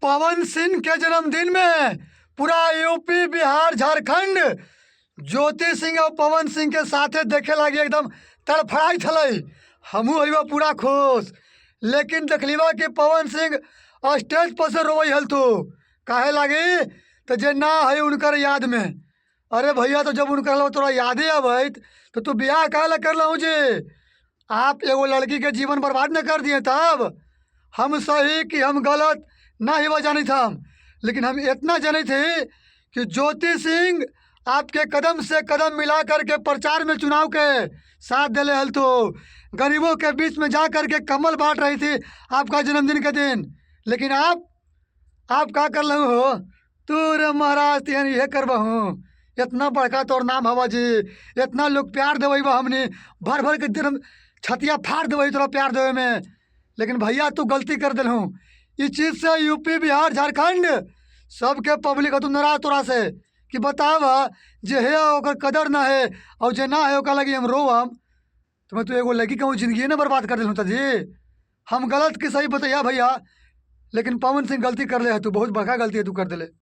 पवन सिंह के जन्मदिन में पूरा यूपी बिहार झारखंड ज्योति सिंह और पवन सिंह के साथे देखे लगी, एकदम तड़फड़ाई थलई। हमू अइबा पूरा खुश, लेकिन देखलीबा कि पवन सिंह स्टेज पर से रोवई हल तू काहे लागी तो जे ना है उनकर याद में। अरे भैया, तो जब उनकर तोरा यादे अबैत तो तू ब्याह काहे ला कर लहू जी? आप एगो लड़की के जीवन बर्बाद न कर दिए। तब हम सही कि हम गलत ना ही वो जानी था, लेकिन हम इतना जानी थे कि ज्योति सिंह आपके कदम से कदम मिला करके प्रचार में चुनाव के साथ दिले हल तो गरीबों के बीच में जा करके कमल बांट रही थी आपका जन्मदिन के दिन। लेकिन आप क्या कर लहू हो? तू रे महाराज तिहन ये करबहू, इतना बड़का तोर नाम हवा जी, इतना लोग प्यार देवे बा, हमने भर भर के दिन छतिया फाड़ देवे तोरा प्यार देवे में। लेकिन भैया तू गलती कर दिल हूँ। इस चीज़ से यूपी बिहार झारखंड सबके पब्लिक तू नाराज तोरा से कि बताव जे है ओकर कदर ना है और जे ना है ओकर लगी हम रोवम। तो मैं तू एगो लगी कहूँ जिंदगी ना बर्बाद कर दिल जी। हम गलत कि सही बताइया भैया, लेकिन पवन सिंह गलती कर ले है, तू बहुत बड़का गलती है तू कर दिले।